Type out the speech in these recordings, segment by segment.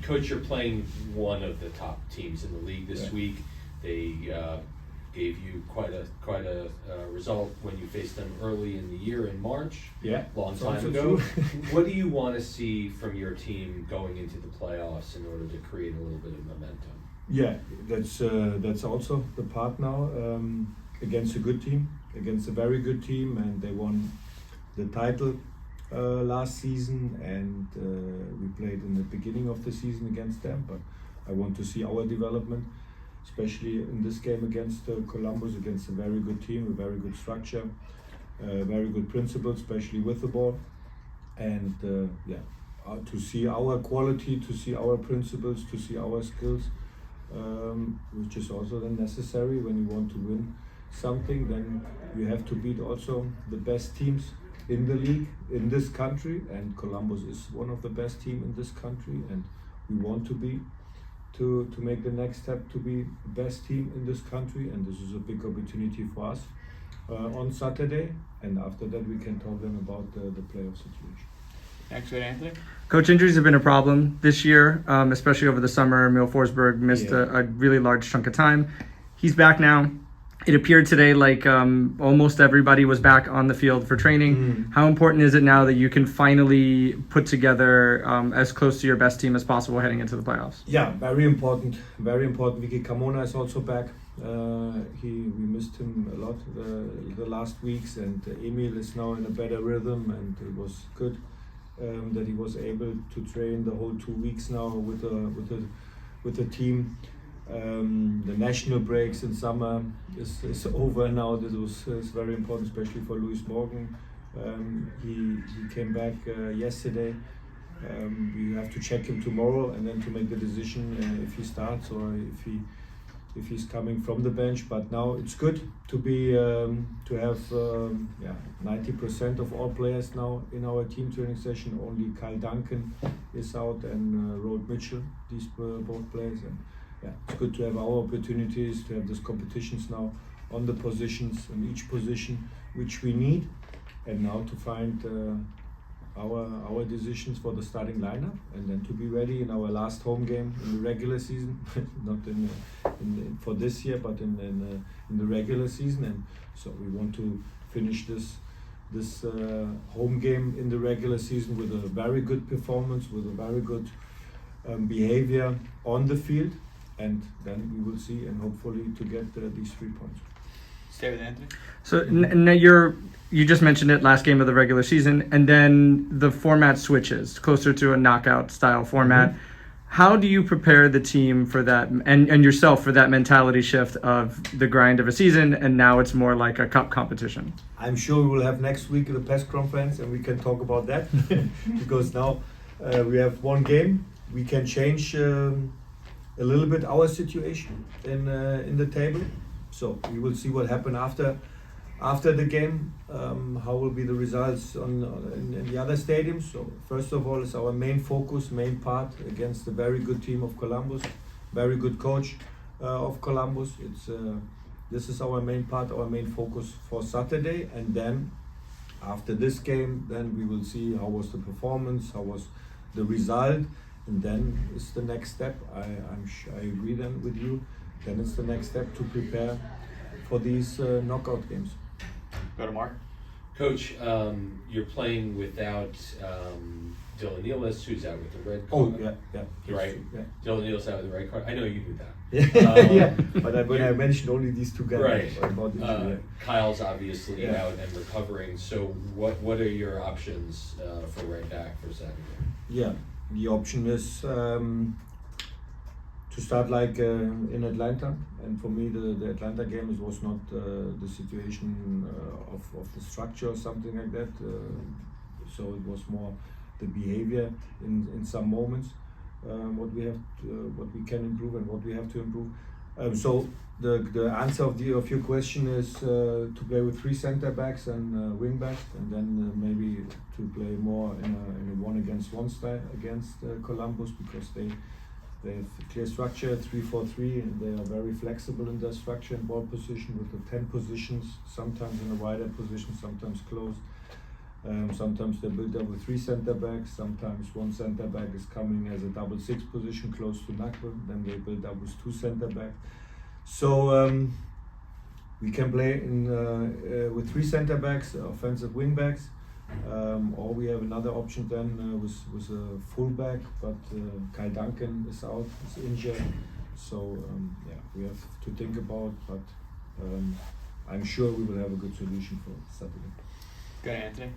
Coach, you're playing one of the top teams in the league this week. They gave you quite a result when you faced them early in the year in March. Yeah, long time ago. What do you want to see from your team going into the playoffs in order to create a little bit of momentum? Yeah, that's also the part now, against a good team, against a very good team, and they won the title last season, and we played in the beginning of the season against them. But I want to see our development, especially in this game against Columbus, against a very good team, a very good structure, very good principles, especially with the ball, and to see our quality, to see our principles, to see our skills, which is also then necessary when you want to win something. Then you have to beat also the best teams in the league in this country, and Columbus is one of the best teams in this country, and we want to be to make the next step to be the best team in this country, and this is a big opportunity for us on Saturday, and after that we can talk then about the playoff situation. Next, go to Anthony. Coach, injuries have been a problem this year, especially over the summer. Emil Forsberg missed a really large chunk of time. He's back now. It appeared today like almost everybody was back on the field for training. How important is it now that you can finally put together as close to your best team as possible heading into the playoffs? Yeah, very important. Very important. Vicky Carmona is also back. We missed him a lot the last weeks, and Emil is now in a better rhythm, and it was good that he was able to train the whole 2 weeks now with the team. The national breaks in summer is over now. This is very important, especially for Luis Morgan. He came back yesterday. We have to check him tomorrow, and then to make the decision if he starts or if he's coming from the bench. But now it's good to be to have 90% of all players now in our team training session. Only Kyle Duncan is out, and Rod Mitchell. These both players. And it's good to have our opportunities, to have these competitions now on the positions, in each position which we need, and now to find our decisions for the starting lineup, and then to be ready in our last home game in the regular season, not for this year, but in the regular season. And so we want to finish this home game in the regular season with a very good performance, with a very good behavior on the field. And then we will see, and hopefully to get these 3 points. Stay with Anthony. So you just mentioned it, last game of the regular season, and then the format switches closer to a knockout style format. How do you prepare the team for that, and yourself for that mentality shift of the grind of a season, and now it's more like a cup competition? I'm sure we will have next week the press conference, and we can talk about that because now we have one game. We can change a little bit our situation in the table, so we will see what happen after the game. How will be the results in the other stadiums? So first of all, it's our main focus, main part against a very good team of Columbus, very good coach of Columbus. This is our main part, our main focus for Saturday, and then after this game, then we will see how was the performance, how was the result. And then it's the next step. I agree then with you. Then it's the next step to prepare for these knockout games. Go to Mark. Coach, you're playing without Dylan Nealis, who's out with the red card. Oh, yeah. Right? Yeah. Dylan Nealis out with the red card. I know you knew that. But when I mentioned only these two guys. Right. About this, Kyle's obviously out and recovering. So what are your options for right back for Saturday? Yeah. The option is to start like in Atlanta, and for me the Atlanta game was not the situation of the structure or something like that, so it was more the behavior in some moments, what we can improve and what we have to improve. So the answer of your question is to play with 3 center backs and wing backs, and then maybe to play more in a 1-against-1 style against Columbus, because they have a clear structure, 3-4-3, and they are very flexible in their structure and ball position with the 10 positions, sometimes in a wider position, sometimes close. Sometimes they build up with 3 center backs. Sometimes 1 center back is coming as a double 6 position close to Nakba. Then they build up with 2 center backs. So we can play with 3 center backs, offensive wing backs, or we have another option then with a full back. But Kyle Duncan is out, is injured. So yeah, we have to think about. But I'm sure we will have a good solution for Saturday. Go ahead, Anthony.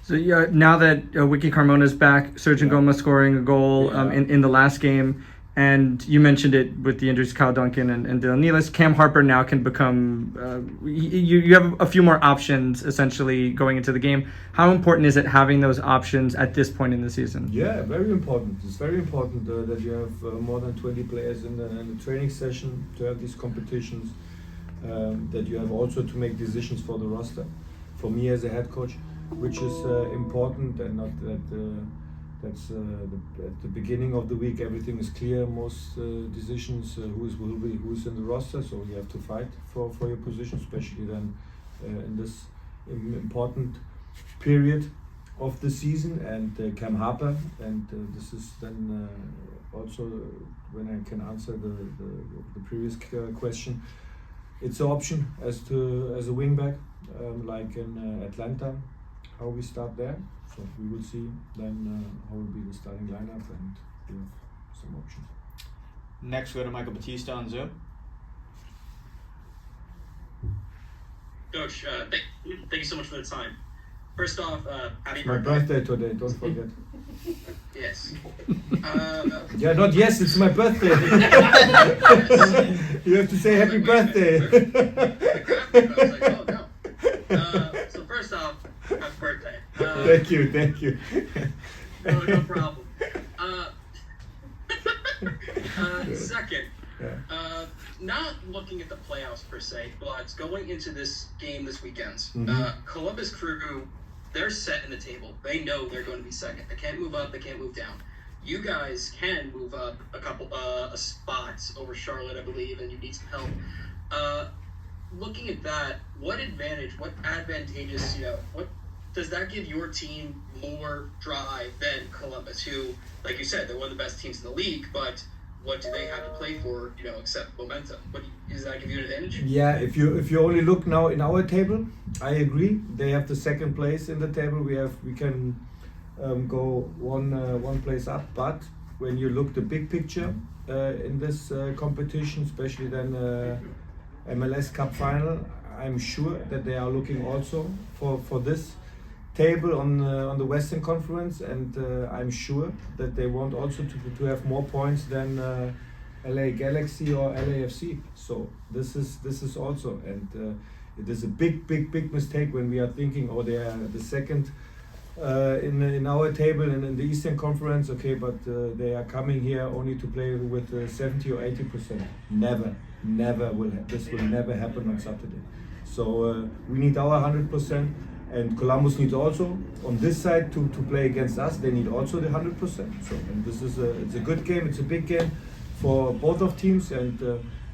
So yeah, now that Wiki Carmona's back, Sergio Goma scoring a goal in the last game, and you mentioned it with the injuries, Kyle Duncan and Dylan Nealis. Cam Harper now can become. You have a few more options essentially going into the game. How important is it having those options at this point in the season? Yeah, very important. It's very important that you have more than 20 players in the training session to have these competitions. That you have also to make decisions for the roster. For me as a head coach, which is important, and not that that's at the beginning of the week everything is clear. Most decisions who's in the roster, so you have to fight for your position, especially then in this important period of the season. And Cam Harper, and this is then also when I can answer the previous question. It's an option as a wingback, like in Atlanta, how we start there. So we will see then how will be the starting lineup, and we have some options. Next, we go to Michael Batista on Zoom. Coach, thank you so much for the time. First off, happy It's my birthday today, don't forget. Yes. Yeah, not yes, it's my birthday. You have to say happy birthday. So first off, happy birthday. Thank you. No problem. Second, not looking at the playoffs per se, but going into this game this weekend, Columbus Crew, they're set in the table. They know they're going to be second. They can't move up. They can't move down. You guys can move up a couple spots over Charlotte, I believe, and you need some help. Looking at that, what advantageous, what does that give your team more drive than Columbus, who, like you said, they're one of the best teams in the league, but what do they have to play for, except momentum? Does that give you an advantage? Yeah, if you only look now in our table, I agree. They have the second place in the table. We can go one place up. But when you look the big picture in this competition, especially then MLS Cup final, I'm sure that they are looking also for this table on the Western Conference, and I'm sure that they want also to have more points than LA Galaxy or LAFC. So this is also, and it is a big mistake when we are thinking, oh, they are the second in our table and in the Eastern Conference. Okay, but they are coming here only to play with 70 or 80%. Never will this will never happen on Saturday. So we need our 100%. And Columbus needs also on this side to play against us. They need also the 100%. So, and this is it's a good game. It's a big game for both of teams. And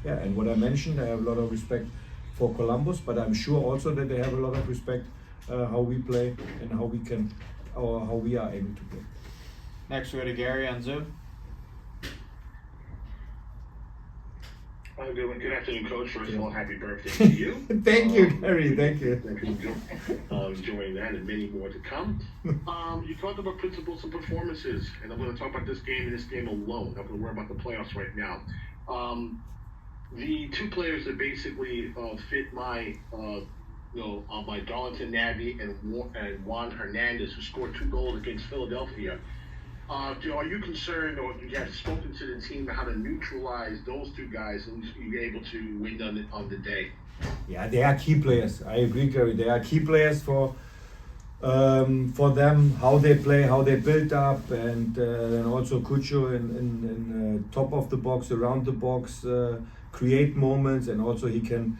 and what I mentioned, I have a lot of respect for Columbus, but I'm sure also that they have a lot of respect how we play and how we are able to play. Next, we go to Gary on Zoom. Good afternoon, Coach. First of all, happy birthday to you. Thank you, Gary. Thank you. Enjoying that and many more to come. You talked about principles and performances, and I'm going to talk about this game and this game alone. I'm going to worry about the playoffs right now. The two players that basically fit my, my Darlington Navy and Juan Hernandez, who scored 2 goals against Philadelphia. Are you concerned, or you have spoken to the team how to neutralize those 2 guys and you're able to win on the day? Yeah, they are key players. I agree, Gary. They are key players for them, how they play, how they build up, and also Cucho in top of the box, around the box, create moments, and also he can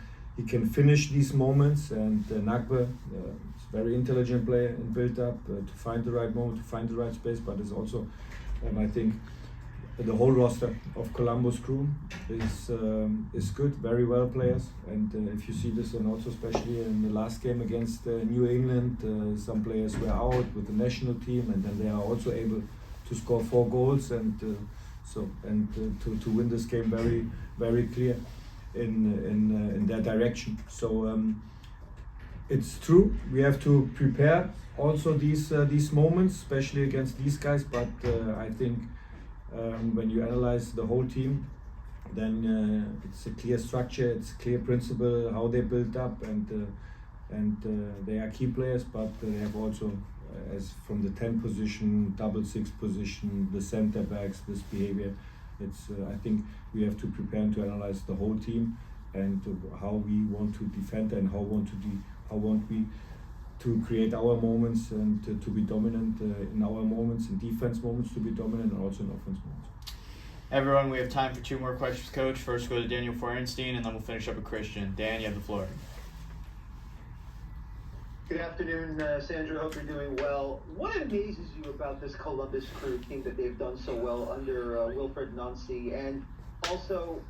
finish these moments. And Nakba, very intelligent player and build up to find the right moment, to find the right space, but is also, I think, the whole roster of Columbus Crew is good, very well players, and if you see this, and also especially in the last game against New England, some players were out with the national team, and then they are also able to score 4 goals, and to win this game very clear in their direction. So it's true, we have to prepare also these moments, especially against these guys, but I think when you analyze the whole team, then it's a clear structure, it's a clear principle how they build up, and they are key players, but they have also, as from the 10 position, double 6 position, the center backs, this behavior. It's I think we have to prepare and to analyze the whole team, and how we want to defend, and how want we to create our moments, and to be dominant in our moments, in defense moments to be dominant, and also in offense moments. Everyone, we have time for 2 more questions, Coach. First, go to Daniel Forenstein, and then we'll finish up with Christian. Dan, you have the floor. Good afternoon, Sandro. Hope you're doing well. What amazes you about this Columbus Crew team that they've done so well under Wilfred Nancy? And also,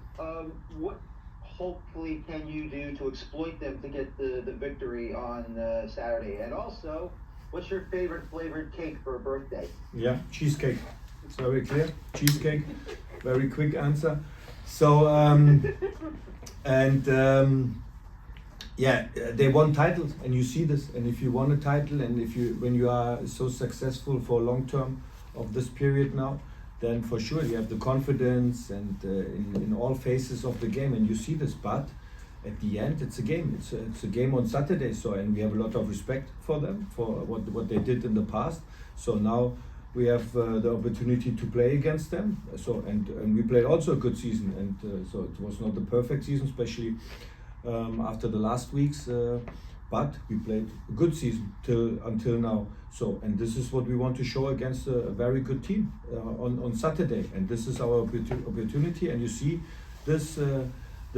what hopefully can you do to exploit them to get the victory on Saturday? And also, what's your favorite flavored cake for a birthday? Yeah, cheesecake. It's very clear. Cheesecake. Very quick answer. So, yeah, they won titles, and you see this. And if you won a title, and when you are so successful for long term of this period now, then for sure you have the confidence, and in all phases of the game, and you see this. But at the end, it's a game. It's a game on Saturday. So, and we have a lot of respect for them, for what they did in the past. So now we have the opportunity to play against them. So and we played also a good season, and so it was not the perfect season, especially after the last weeks. But we played a good season until now. So, and this is what we want to show against a very good team on Saturday. And this is our opportunity. And you see this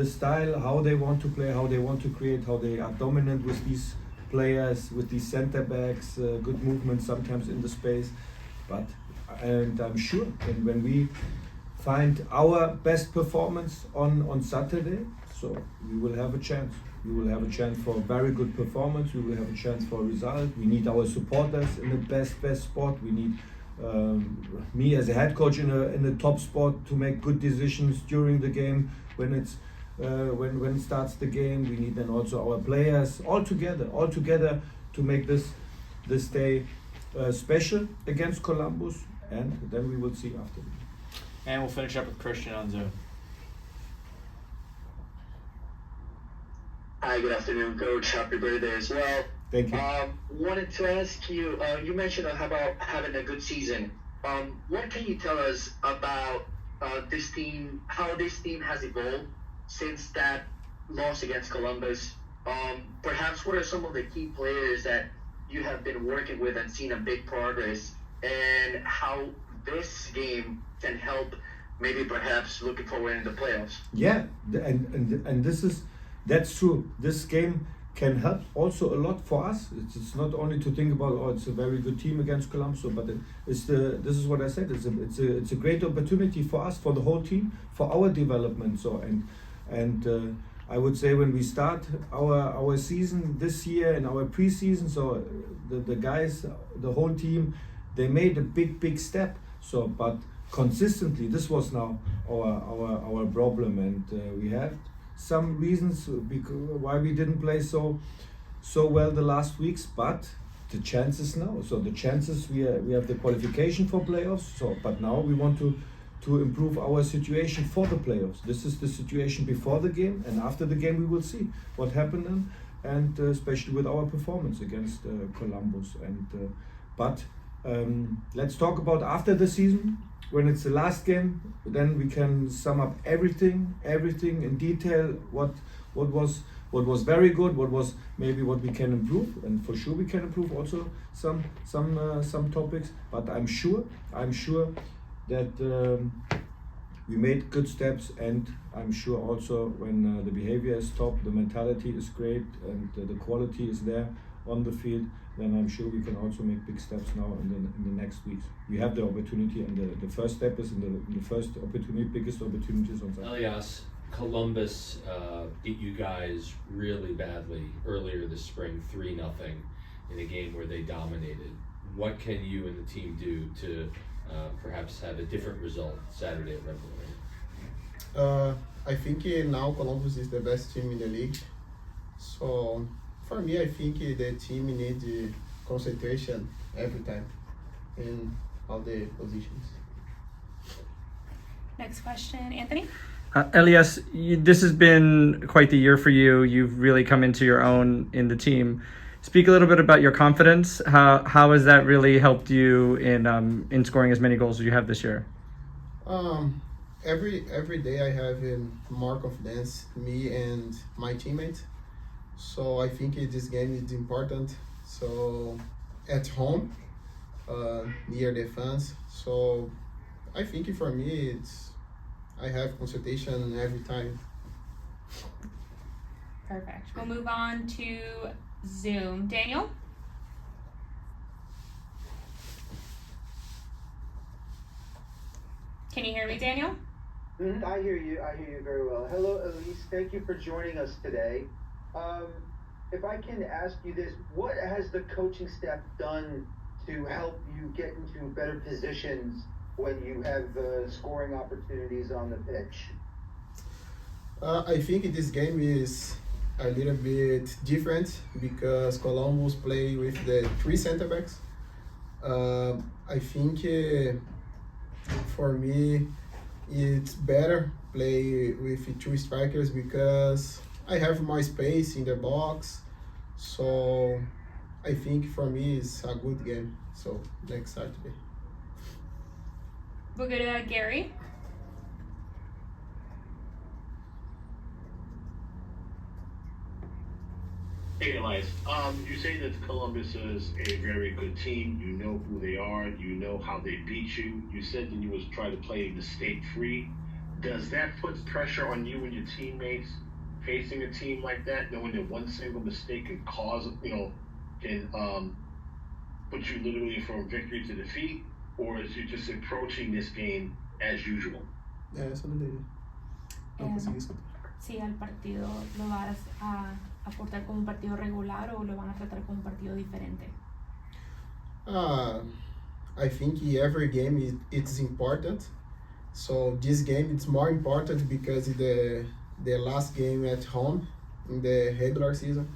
style, how they want to play, how they want to create, how they are dominant with these players, with these center backs, good movement sometimes in the space. And I'm sure, and when we find our best performance on Saturday, so we will have a chance. We will have a chance for a very good performance. We will have a chance for a result. We need our supporters in the best spot. We need me as a head coach in a top spot to make good decisions during the game when it starts the game. We need then also our players all together to make this day special against Columbus, and then we will see after. And we'll finish up with Christian on Zoom. Hi, good afternoon, Coach. Happy birthday as well. Thank you. Wanted to ask you, you mentioned about having a good season. What can you tell us about this team, how this team has evolved since that loss against Columbus? Perhaps what are some of the key players that you have been working with and seen a big progress, and how this game can help maybe perhaps looking forward in the playoffs? Yeah, and that's true. This game can help also a lot for us. It's not only to think about, it's a very good team against Columbus, but this is what I said. It's a great opportunity for us, for the whole team, for our development. So and I would say when we start our season this year and our preseason, so the guys, the whole team, they made a big step. So, but consistently, this was now our problem, and we had some reasons why we didn't play so well the last weeks, but the chances now. So the chances we have the qualification for playoffs. So, but now we want to improve our situation for the playoffs. This is the situation before the game, and after the game we will see what happened then, and especially with our performance against Columbus. And but let's talk about after the season. When it's the last game, then we can sum up everything in detail. What was very good, what was maybe what we can improve, and for sure we can improve also some topics. But I'm sure that we made good steps, and I'm sure also when the behavior is top, the mentality is great, and the quality is there. on the field, then I'm sure we can also make big steps now in the next weeks. We have the opportunity, and the first step is in the first opportunity, biggest opportunities on Saturday. Elias, Columbus beat you guys really badly earlier this spring, 3-0 in a game where they dominated. What can you and the team do to perhaps have a different result Saturday at RBNY? I think now Columbus is the best team in the league. So for me, I think the team needs concentration every time in all the positions. Next question, Anthony. Elias, this has been quite the year for you. You've really come into your own in the team. Speak a little bit about your confidence. How has that really helped you in scoring as many goals as you have this year? Every day I have more confidence, me and my teammates. So I think this game is important. So at home, near the fans. So I think for me I have consultation every time. Perfect. We'll move on to Zoom. Daniel? Can you hear me, Daniel? I hear you very well. Hello, Elias. Thank you for joining us today. If I can ask you this, what has the coaching staff done to help you get into better positions when you have scoring opportunities on the pitch? I think this game is a little bit different because Columbus play with the 3 center backs. I think for me it's better play with 2 strikers because I have more space in the box. So I think for me it's a good game. So next Saturday. We'll go to Gary. Hey, Elias. You say that Columbus is a very good team. You know who they are. You know how they beat you. You said that you was trying to play mistake-free. Does that put pressure on you and your teammates facing a team like that, knowing that one single mistake can cause, can put you literally from victory to defeat? Or is you just approaching this game as usual? Eso no dele. No consegui soltar. Sí, al partido lo vas a aportar como un partido regular o lo van a tratar como un partido diferente. I think every game it's important. So this game it's more important because the last game at home in the regular season.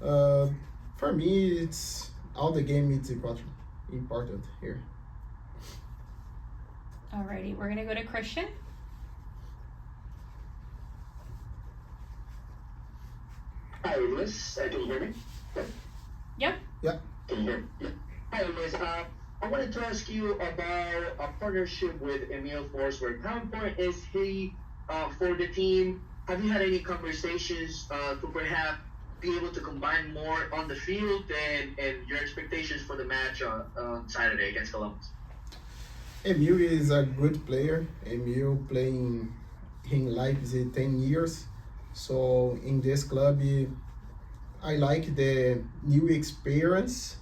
For me, it's all the game it's important here. Alrighty, we're gonna go to Christian. Hi, Elias. Can you hear me? Yep. Yeah. Can you hear me? Yeah. Hi, Elias. I wanted to ask you about a partnership with Emil Forsberg. How important is he for the team? Have you had any conversations to perhaps be able to combine more on the field and your expectations for the match on Saturday against Columbus? Emil is a good player. Emil playing in Leipzig 10 years. So in this club, I like the new experience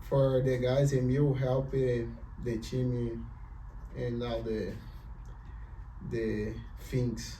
for the guys. Emil help the team and all the things.